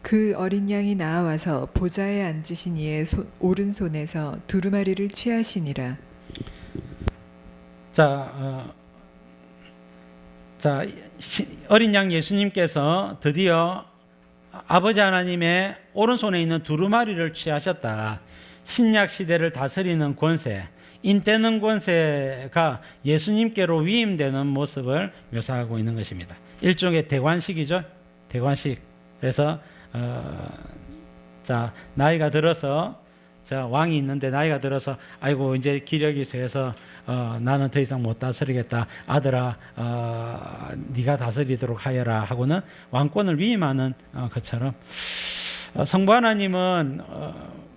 그 어린 양이 나아와서 보좌에 앉으신 이의 오른손에서 두루마리를 취하시니라. 어린 양 예수님께서 드디어 아버지 하나님의 오른손에 있는 두루마리를 취하셨다. 신약 시대를 다스리는 권세, 인때는 권세가 예수님께로 위임되는 모습을 묘사하고 있는 것입니다. 일종의 대관식이죠. 대관식. 그래서 나이가 들어서 왕이 있는데 나이가 들어서 아이고 이제 기력이 쇠해서 나는 더 이상 못 다스리겠다. 아들아 네가 다스리도록 하여라 하고는 왕권을 위임하는 것처럼 성부 하나님은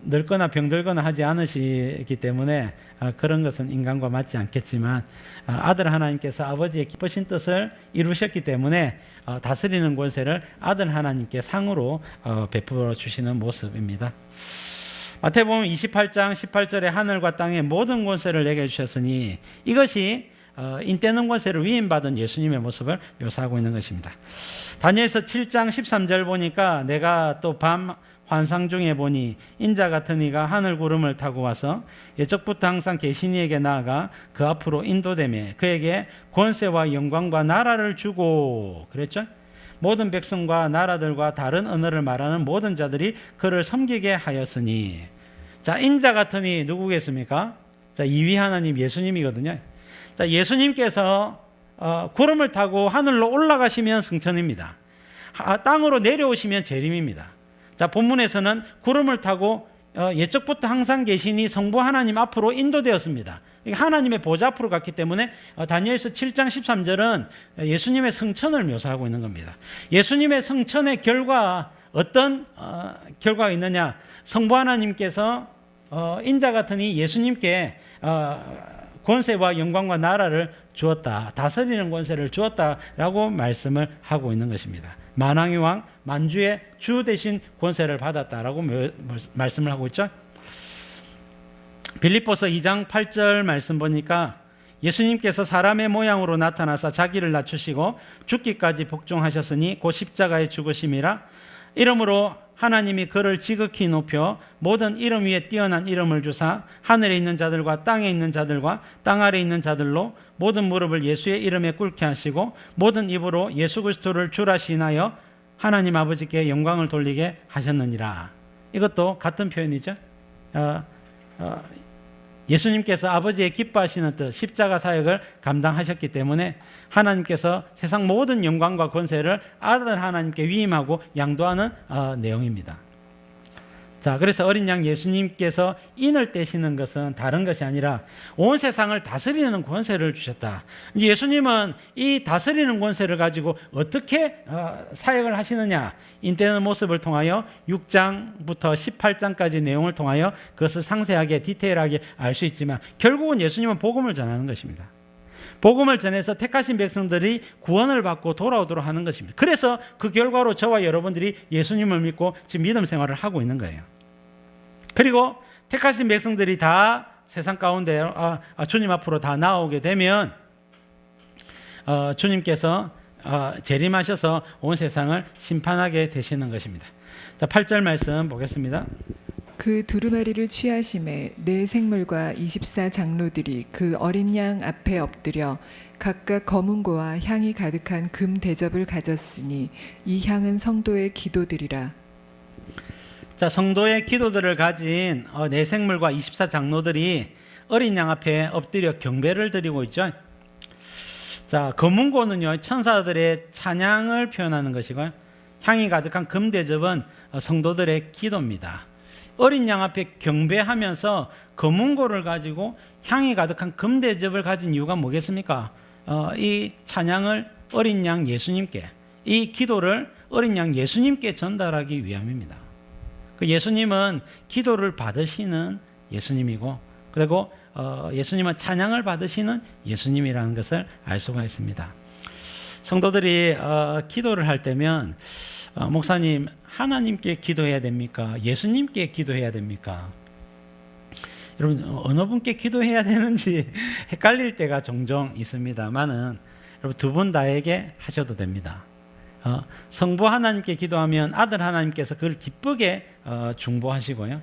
늙거나 병들거나 하지 않으시기 때문에 그런 것은 인간과 맞지 않겠지만 아들 하나님께서 아버지의 기쁘신 뜻을 이루셨기 때문에 다스리는 권세를 아들 하나님께 상으로 베풀어 주시는 모습입니다. 마태복음 28장 18절에 하늘과 땅의 모든 권세를 내게 주셨으니 이것이 인때는 권세를 위임받은 예수님의 모습을 묘사하고 있는 것입니다. 다니엘서 7장 13절 보니까 내가 또 밤 환상 중에 보니 인자 같은 이가 하늘 구름을 타고 와서 예적부터 항상 계신 이에게 나아가 그 앞으로 인도되며 그에게 권세와 영광과 나라를 주고 그랬죠. 모든 백성과 나라들과 다른 언어를 말하는 모든 자들이 그를 섬기게 하였으니. 인자 같으니 누구겠습니까? 2위 하나님 예수님이거든요. 예수님께서 구름을 타고 하늘로 올라가시면 승천입니다. 땅으로 내려오시면 재림입니다. 본문에서는 구름을 타고 예적부터 항상 계시니 성부 하나님 앞으로 인도되었습니다. 하나님의 보좌 앞으로 갔기 때문에 다니엘서 7장 13절은 예수님의 승천을 묘사하고 있는 겁니다. 예수님의 승천의 결과 어떤 결과가 있느냐? 성부 하나님께서 인자 같으니 예수님께 권세와 영광과 나라를 주었다. 다스리는 권세를 주었다라고 말씀을 하고 있는 것입니다. 만왕의 왕, 만주의 주 대신 권세를 받았다라고 말씀을 하고 있죠. 빌립보서 2장 8절 말씀 보니까 예수님께서 사람의 모양으로 나타나사 자기를 낮추시고 죽기까지 복종하셨으니 곧 십자가의 죽으심이라. 이러므로 하나님이 그를 지극히 높여 모든 이름 위에 뛰어난 이름을 주사 하늘에 있는 자들과 땅에 있는 자들과 땅 아래에 있는 자들로 모든 무릎을 예수의 이름에 꿇게 하시고 모든 입으로 예수 그리스도를 주라 시인하여 하나님 아버지께 영광을 돌리게 하셨느니라. 이것도 같은 표현이죠. 예수님께서 아버지의 기뻐하시는 뜻 십자가 사역을 감당하셨기 때문에 하나님께서 세상 모든 영광과 권세를 아들 하나님께 위임하고 양도하는 내용입니다. 그래서 어린 양 예수님께서 인을 떼시는 것은 다른 것이 아니라 온 세상을 다스리는 권세를 주셨다. 예수님은 이 다스리는 권세를 가지고 어떻게 사역을 하시느냐? 인때는 모습을 통하여 6장부터 18장까지 내용을 통하여 그것을 상세하게 디테일하게 알 수 있지만 결국은 예수님은 복음을 전하는 것입니다. 복음을 전해서 택하신 백성들이 구원을 받고 돌아오도록 하는 것입니다. 그래서 그 결과로 저와 여러분들이 예수님을 믿고 지금 믿음 생활을 하고 있는 거예요. 그리고 택하신 백성들이 다 세상 가운데 주님 앞으로 다 나오게 되면 주님께서 재림하셔서 온 세상을 심판하게 되시는 것입니다. 8절 말씀 보겠습니다. 그 두루마리를 취하심에 네 생물과 24장로들이 그 어린 양 앞에 엎드려 각각 검은고와 향이 가득한 금 대접을 가졌으니 이 향은 성도의 기도들이라. 성도의 기도들을 가진 네 생물과 24장로들이 어린 양 앞에 엎드려 경배를 드리고 있죠. 검은고는요 천사들의 찬양을 표현하는 것이고요, 향이 가득한 금 대접은 성도들의 기도입니다. 어린 양 앞에 경배하면서 검은고를 가지고 향이 가득한 금대접을 가진 이유가 뭐겠습니까? 이 찬양을 어린 양 예수님께, 이 기도를 어린 양 예수님께 전달하기 위함입니다. 예수님은 기도를 받으시는 예수님이고, 그리고 예수님은 찬양을 받으시는 예수님이라는 것을 알 수가 있습니다. 성도들이 기도를 할 때면 목사님, 하나님께 기도해야 됩니까? 예수님께 기도해야 됩니까? 여러분, 어느 분께 기도해야 되는지 헷갈릴 때가 종종 있습니다만은 여러분 두 분 다에게 하셔도 됩니다. 성부 하나님께 기도하면 아들 하나님께서 그걸 기쁘게 중보하시고요.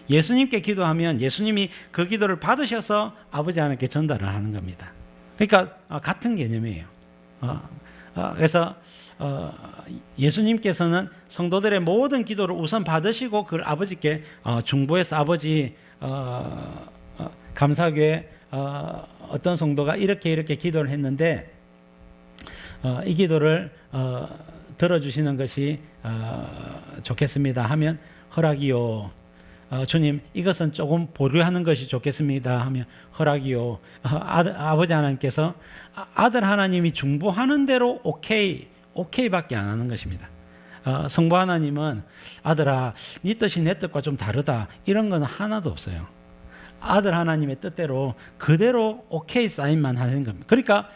예수님께 기도하면 예수님이 그 기도를 받으셔서 아버지 하나님께 전달을 하는 겁니다. 그러니까 같은 개념이에요. 그래서 예수님께서는 성도들의 모든 기도를 우선 받으시고 그걸 아버지께 중보해서 아버지 감사교회 어떤 성도가 이렇게 기도를 했는데 이 기도를 들어주시는 것이 좋겠습니다 하면 허락이요. 주님 이것은 조금 보류하는 것이 좋겠습니다 하면 허락이요. 아버지 하나님께서 아들 하나님이 중보하는 대로 오케이밖에 안 하는 것입니다. 성부 하나님은 아들아 네 뜻이 내 뜻과 좀 다르다 이런 건 하나도 없어요. 아들 하나님의 뜻대로 그대로 오케이 사인만 하는 겁니다. 그러니까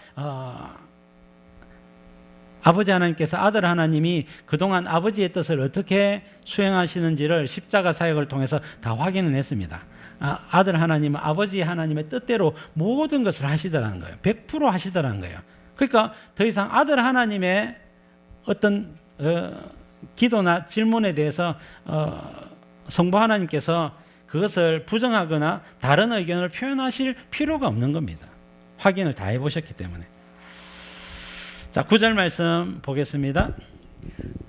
아버지 하나님께서 아들 하나님이 그동안 아버지의 뜻을 어떻게 수행하시는지를 십자가 사역을 통해서 다 확인을 했습니다. 아들 하나님은 아버지 하나님의 뜻대로 모든 것을 하시더라는 거예요. 100% 하시더라는 거예요. 그러니까 더 이상 아들 하나님의 어떤 기도나 질문에 대해서 성부 하나님께서 그것을 부정하거나 다른 의견을 표현하실 필요가 없는 겁니다. 확인을 다 해보셨기 때문에. 자, 9절 말씀 보겠습니다.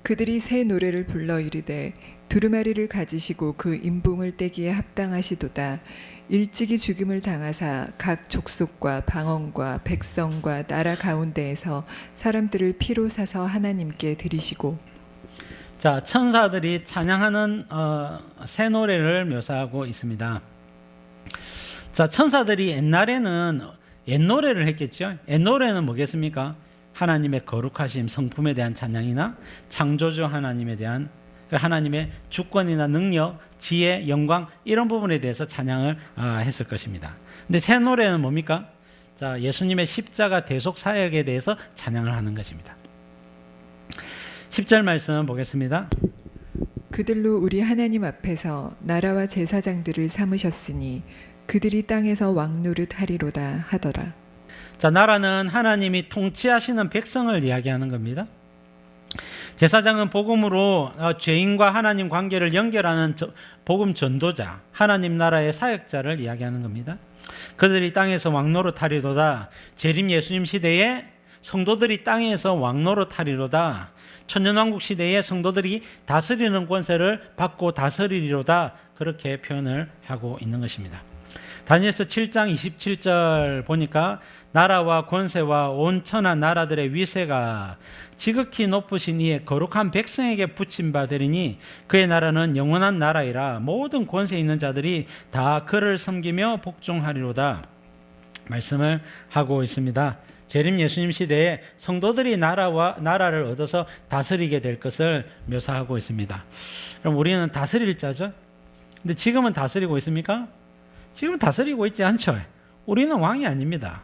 그들이 새 노래를 불러 이르되 두루마리를 가지시고 그 인봉을 떼기에 합당하시도다. 일찍이 죽임을 당하사 각 족속과 방언과 백성과 나라 가운데에서 사람들을 피로 사서 하나님께 드리시고. 자, 천사들이 찬양하는 새 노래를 묘사하고 있습니다. 자, 천사들이 옛날에는 옛 노래를 했겠죠. 옛 노래는 뭐겠습니까? 하나님의 거룩하심, 성품에 대한 찬양이나 창조주 하나님에 대한 하나님의 주권이나 능력, 지혜, 영광 이런 부분에 대해서 찬양을 했을 것입니다. 근데 새 노래는 뭡니까? 자, 예수님의 십자가 대속 사역에 대해서 찬양을 하는 것입니다. 10절 말씀 보겠습니다. 그들로 우리 하나님 앞에서 나라와 제사장들을 삼으셨으니 그들이 땅에서 왕노릇 하리로다 하더라. 자, 나라는 하나님이 통치하시는 백성을 이야기하는 겁니다. 제사장은 복음으로 죄인과 하나님 관계를 연결하는 복음 전도자, 하나님 나라의 사역자를 이야기하는 겁니다. 그들이 땅에서 왕노릇 하리로다. 재림 예수님 시대에 성도들이 땅에서 왕노릇 하리로다. 천년왕국 시대에 성도들이 다스리는 권세를 받고 다스리리로다. 그렇게 표현을 하고 있는 것입니다. 다니엘서 7장 27절 보니까 나라와 권세와 온 천하 나라들의 위세가 지극히 높으신 이의 거룩한 백성에게 붙임 바 되리니 그의 나라는 영원한 나라이라. 모든 권세 있는 자들이 다 그를 섬기며 복종하리로다 말씀을 하고 있습니다. 재림 예수님 시대에 성도들이 나라를 얻어서 다스리게 될 것을 묘사하고 있습니다. 그럼 우리는 다스릴 자죠. 근데 지금은 다스리고 있습니까? 지금 다스리고 있지 않죠. 우리는 왕이 아닙니다.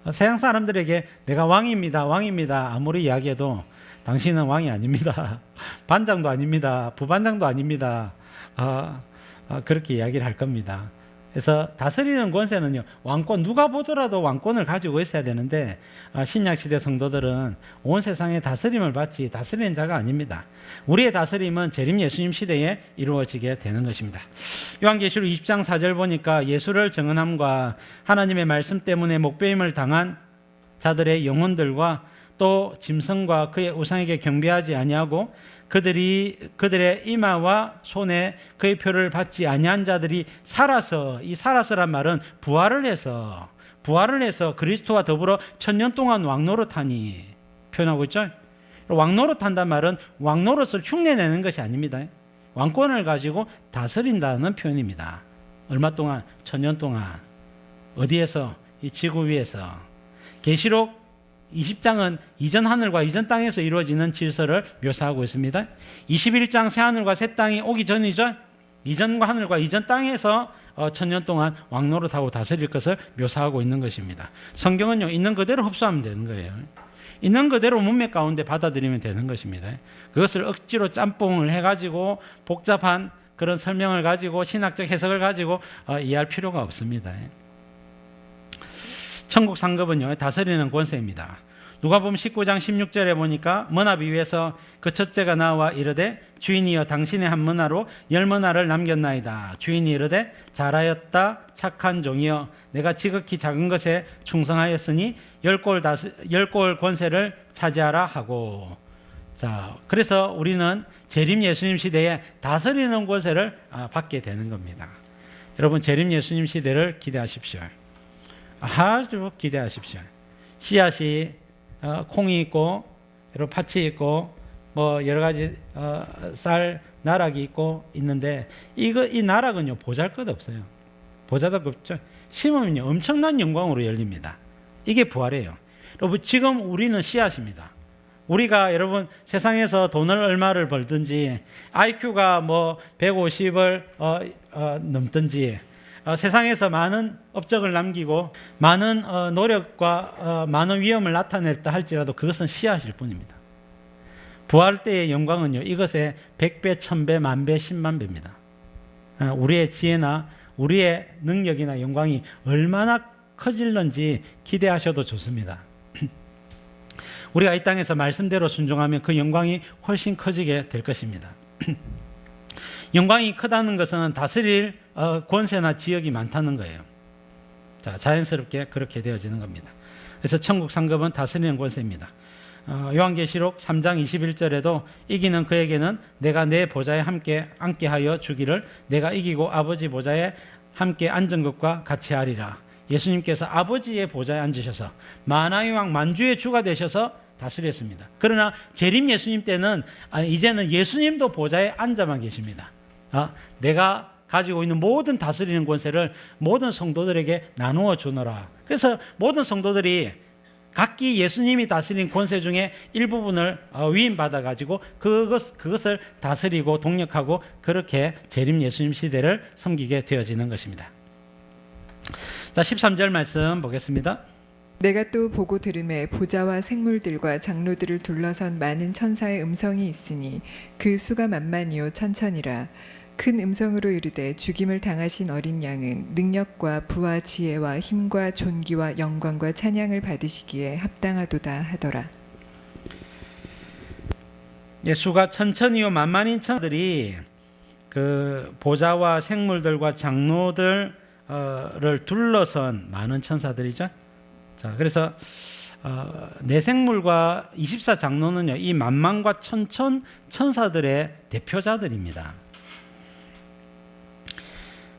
세상 사람들에게 내가 왕입니다, 왕입니다 아무리 이야기해도 당신은 왕이 아닙니다. 반장도 아닙니다. 부반장도 아닙니다. 그렇게 이야기를 할 겁니다. 그래서 다스리는 권세는요, 왕권, 누가 보더라도 왕권을 가지고 있어야 되는데 신약시대 성도들은 온 세상의 다스림을 받지 다스리는 자가 아닙니다. 우리의 다스림은 재림 예수님 시대에 이루어지게 되는 것입니다. 요한계시록 20장 4절 보니까 예수를 증언함과 하나님의 말씀 때문에 목배임을 당한 자들의 영혼들과 또 짐승과 그의 우상에게 경배하지 아니하고 그들의 이마와 손에 그의 표를 받지 아니한 자들이 살아서, 이 살아서란 말은 부활을 해서 그리스도와 더불어 천년 동안 왕노릇하니 표현하고 있죠. 왕노릇한단 말은 왕노릇을 흉내내는 것이 아닙니다. 왕권을 가지고 다스린다는 표현입니다. 얼마 동안? 천년 동안. 어디에서? 이 지구 위에서. 계시록 20장은 이전 하늘과 이전 땅에서 이루어지는 질서를 묘사하고 있습니다. 21장 새 하늘과 새 땅이 오기 전이죠. 이전과 하늘과 이전 땅에서 천년 동안 왕노릇하고 다스릴 것을 묘사하고 있는 것입니다. 성경은요, 있는 그대로 흡수하면 되는 거예요. 있는 그대로 문맥 가운데 받아들이면 되는 것입니다. 그것을 억지로 짬뽕을 해가지고 복잡한 그런 설명을 가지고 신학적 해석을 가지고 이해할 필요가 없습니다. 천국 상급은요, 다스리는 권세입니다. 누가복음 19장 16절에 보니까 머나비 위에서 그 첫째가 나와 이르되 주인이여 당신의 한 머나로 10머나를 남겼나이다. 주인이 이르되 잘하였다 착한 종이여 내가 지극히 작은 것에 충성하였으니 10골 권세를 차지하라 하고. 자, 그래서 우리는 재림 예수님 시대에 다스리는 권세를 받게 되는 겁니다. 여러분 재림 예수님 시대를 기대하십시오. 아주 기대하십시오. 씨앗이 콩이 있고 여러 팥이 있고 뭐 여러 가지 쌀 나락이 있고 있는데 이 나락은요 보잘것없어요. 보잘것없죠. 심으면요 엄청난 영광으로 열립니다. 이게 부활이에요. 여러분 지금 우리는 씨앗입니다. 우리가 여러분 세상에서 돈을 얼마를 벌든지 IQ가 뭐 150을 넘든지 세상에서 많은 업적을 남기고 많은 노력과 많은 위험을 나타냈다 할지라도 그것은 씨앗일 뿐입니다. 부활 때의 영광은요 이것의 100배, 1000배, 만배, 10만배입니다. 우리의 지혜나 우리의 능력이나 영광이 얼마나 커질는지 기대하셔도 좋습니다. 우리가 이 땅에서 말씀대로 순종하면 그 영광이 훨씬 커지게 될 것입니다. 영광이 크다는 것은 다스릴 권세나 지역이 많다는 거예요. 자, 자연스럽게 그렇게 되어지는 겁니다. 그래서 천국 상급은 다스리는 권세입니다. 요한계시록 3장 21절에도 이기는 그에게는 내가 내 보좌에 함께 앉게 하여 주기를 내가 이기고 아버지 보좌에 함께 앉은 것과 같이 하리라. 예수님께서 아버지의 보좌에 앉으셔서 만왕의 왕 만주의 주가 되셔서 다스렸습니다. 그러나 재림 예수님 때는 이제는 예수님도 보좌에 앉아만 계십니다. 내가 가지고 있는 모든 다스리는 권세를 모든 성도들에게 나누어 주노라. 그래서 모든 성도들이 각기 예수님이 다스린 권세 중에 일부분을 위임받아 가지고 그것을 다스리고 동력하고 그렇게 재림 예수님 시대를 섬기게 되어지는 것입니다. 자, 13절 말씀 보겠습니다. 내가 또 보고 들음에 보좌와 생물들과 장로들을 둘러선 많은 천사의 음성이 있으니 그 수가 만만이요 천천이라. 큰 음성으로 이르되 죽임을 당하신 어린 양은 능력과 부와 지혜와 힘과 존귀와 영광과 찬양을 받으시기에 합당하도다 하더라. 수가 천천히요 만만인 천들이 그 보좌와 생물들과 장로들을 둘러선 많은 천사들이죠. 자, 그래서 내생물과 24장로는요 이 만만과 천천 천사들의 대표자들입니다.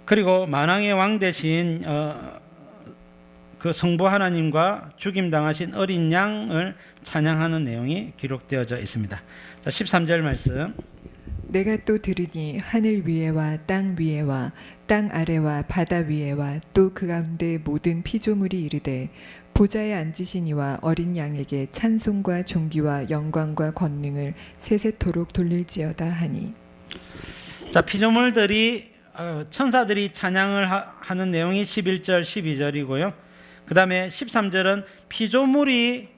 그리고 만왕의 왕 대신 그 성부 하나님과 죽임당하신 어린 양을 찬양하는 내용이 기록되어져 있습니다. 자, 13절 말씀. 내가 또 들으니 하늘 위에와 땅 위에와 땅 아래와 바다 위에와 또 그 가운데 모든 피조물이 이르되 보좌에 앉으신 이와 어린 양에게 찬송과 존귀와 영광과 권능을 세세토록 돌릴지어다 하니. 자, 피조물들이 천사들이 찬양을 하는 내용이 11절 12절이고요. 그 다음에 13절은 피조물이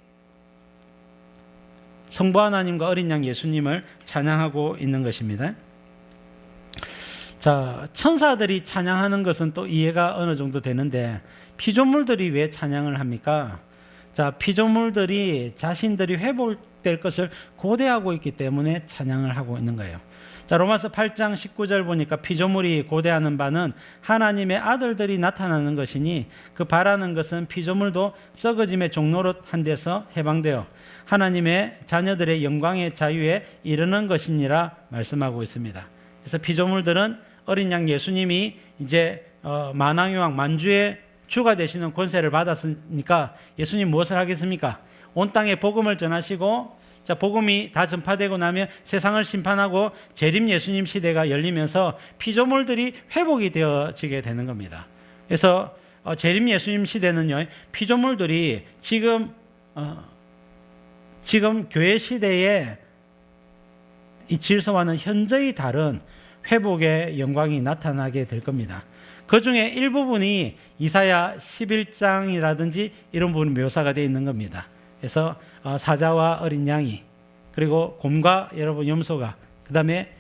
성부 하나님과 어린 양 예수님을 찬양하고 있는 것입니다. 자, 천사들이 찬양하는 것은 또 이해가 어느 정도 되는데 피조물들이 왜 찬양을 합니까? 자, 피조물들이 자신들이 회복될 것을 고대하고 있기 때문에 찬양을 하고 있는 거예요. 자, 로마서 8장 19절 보니까 피조물이 고대하는 바는 하나님의 아들들이 나타나는 것이니 그 바라는 것은 피조물도 썩어짐의 종노릇 한 데서 해방되어 하나님의 자녀들의 영광의 자유에 이르는 것이니라 말씀하고 있습니다. 그래서 피조물들은 어린 양 예수님이 이제 만왕의 왕 만주의 주가 되시는 권세를 받았으니까 예수님 무엇을 하겠습니까? 온 땅에 복음을 전하시고, 자, 복음이 다 전파되고 나면 세상을 심판하고 재림 예수님 시대가 열리면서 피조물들이 회복이 되어지게 되는 겁니다. 그래서 재림 예수님 시대는요, 피조물들이 지금 교회 시대에 이 질서와는 현저히 다른 회복의 영광이 나타나게 될 겁니다. 그 중에 일부분이 이사야 11장이라든지 이런 부분 묘사가 되어 있는 겁니다. 그래서 사자와 어린 양이, 그리고 곰과 여러분 염소가, 그 다음에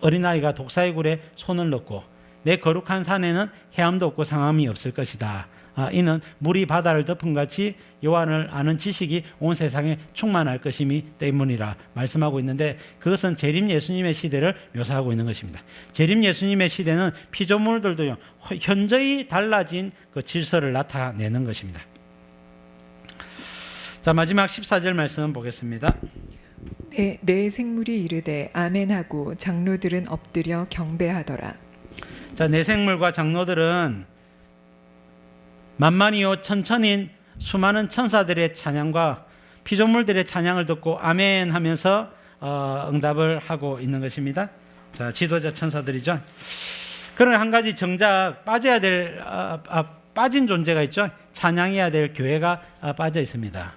어린아이가 독사의 굴에 손을 넣고 내 거룩한 산에는 해함도 없고 상함이 없을 것이다. 이는 물이 바다를 덮은 같이 여호와를 아는 지식이 온 세상에 충만할 것이기 때문이라 말씀하고 있는데, 그것은 재림 예수님의 시대를 묘사하고 있는 것입니다. 재림 예수님의 시대는 피조물들도 현저히 달라진 그 질서를 나타내는 것입니다. 자, 마지막 14절 말씀 보겠습니다. 내 생물이 이르되 아멘하고 장로들은 엎드려 경배하더라. 자, 내 생물과 장로들은 만만이요 천천인 수많은 천사들의 찬양과 피조물들의 찬양을 듣고 아멘 하면서 응답을 하고 있는 것입니다. 자, 지도자 천사들이죠. 그러나 한 가지 정작 빠져야 될 빠진 존재가 있죠. 찬양해야 될 교회가 빠져 있습니다.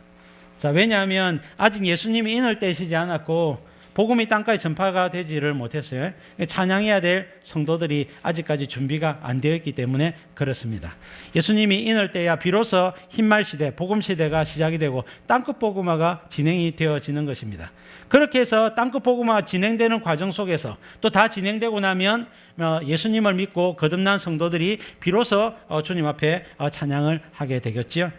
자, 왜냐하면 아직 예수님이 인을 떼시지 않았고 복음이 땅까지 전파가 되지를 못했어요. 찬양해야 될 성도들이 아직까지 준비가 안 되어 있기 때문에 그렇습니다. 예수님이 인을 떼야 비로소 흰말 시대, 복음 시대가 시작이 되고 땅끝 복음화가 진행이 되어지는 것입니다. 그렇게 해서 땅끝 복음화 진행되는 과정 속에서 또 다 진행되고 나면 예수님을 믿고 거듭난 성도들이 비로소 주님 앞에 찬양을 하게 되겠지요.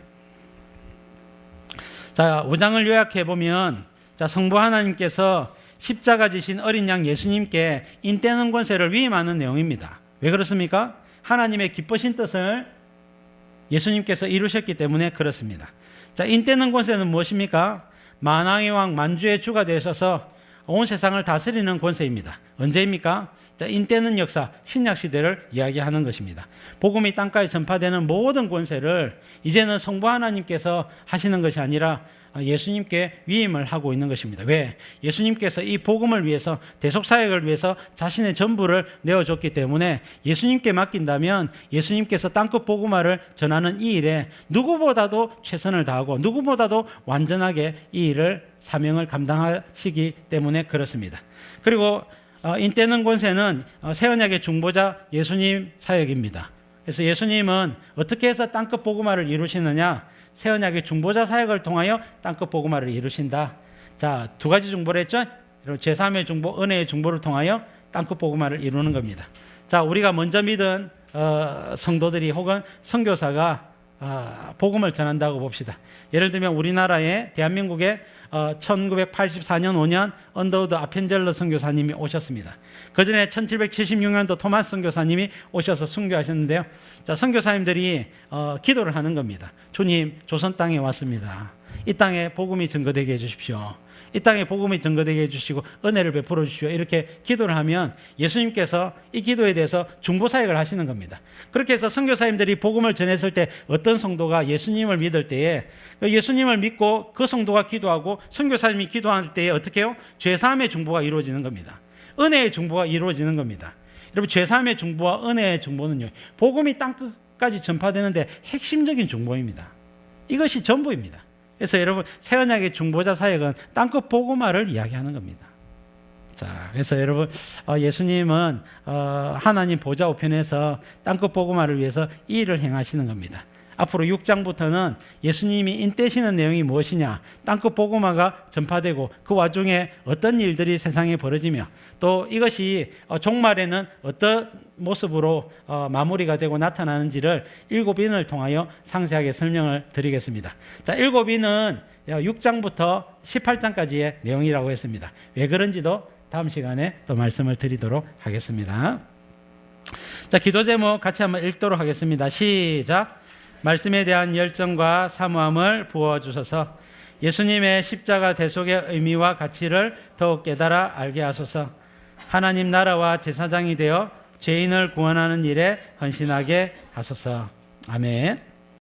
자, 5장을 요약해 보면, 자, 성부 하나님께서 십자가 지신 어린 양 예수님께 인떼는 권세를 위임하는 내용입니다. 왜 그렇습니까? 하나님의 기쁘신 뜻을 예수님께서 이루셨기 때문에 그렇습니다. 자, 인떼는 권세는 무엇입니까? 만왕의 왕 만주의 주가 되셔서 온 세상을 다스리는 권세입니다. 언제입니까? 자, 인떼는 역사, 신약 시대를 이야기하는 것입니다. 복음이 땅까지 전파되는 모든 권세를 이제는 성부 하나님께서 하시는 것이 아니라 예수님께 위임을 하고 있는 것입니다. 왜? 예수님께서 이 복음을 위해서, 대속사역을 위해서 자신의 전부를 내어줬기 때문에 예수님께 맡긴다면 예수님께서 땅끝 복음화를 전하는 이 일에 누구보다도 최선을 다하고 누구보다도 완전하게 이 일을, 사명을 감당하시기 때문에 그렇습니다. 그리고 인떼는 권세는 새 언약의 중보자 예수님 사역입니다. 그래서 예수님은 어떻게 해서 땅끝 복음화를 이루시느냐? 새 언약의 중보자 사역을 통하여 땅끝 복음화를 이루신다. 자, 두 가지 중보를 했죠. 제3의 중보, 은혜의 중보를 통하여 땅끝 복음화를 이루는 겁니다. 자, 우리가 먼저 믿은 성도들이 혹은 선교사가 복음을 전한다고 봅시다. 예를 들면 우리나라에, 대한민국에 1984년 5년 언더우드 아펜젤러 선교사님이 오셨습니다. 그 전에 1776년도 토마스 선교사님이 오셔서 선교하셨는데요. 자, 선교사님들이 기도를 하는 겁니다. 주님, 조선 땅에 왔습니다. 이 땅에 복음이 증거되게 해주십시오. 이 땅에 복음이 증거되게 해주시고 은혜를 베풀어 주십시오. 이렇게 기도를 하면 예수님께서 이 기도에 대해서 중보사역을 하시는 겁니다. 그렇게 해서 선교사님들이 복음을 전했을 때 어떤 성도가 예수님을 믿을 때에 예수님을 믿고 그 성도가 기도하고 선교사님이 기도할 때에 어떻게 해요? 죄사함의 중보가 이루어지는 겁니다. 은혜의 중보가 이루어지는 겁니다. 여러분, 죄사함의 중보와 은혜의 중보는요, 복음이 땅끝까지 전파되는데 핵심적인 중보입니다. 이것이 전부입니다. 그래서 여러분, 새 언약의 중보자 사역은 땅끝 복음화를 이야기하는 겁니다. 자, 그래서 여러분, 예수님은 하나님 보좌 우편에서 땅끝 복음화를 위해서 이 일을 행하시는 겁니다. 앞으로 6장부터는 예수님이 인떼시는 내용이 무엇이냐, 땅끝 복음화가 전파되고 그 와중에 어떤 일들이 세상에 벌어지며 또 이것이 종말에는 어떤 모습으로 마무리가 되고 나타나는지를 7인을 통하여 상세하게 설명을 드리겠습니다. 자, 7인은 6장부터 18장까지의 내용이라고 했습니다. 왜 그런지도 다음 시간에 또 말씀을 드리도록 하겠습니다. 자, 기도 제목 같이 한번 읽도록 하겠습니다. 시작. 말씀에 대한 열정과 사모함을 부어주셔서 예수님의 십자가 대속의 의미와 가치를 더욱 깨달아 알게 하소서. 하나님 나라와 제사장이 되어 죄인을 구원하는 일에 헌신하게 하소서. 아멘.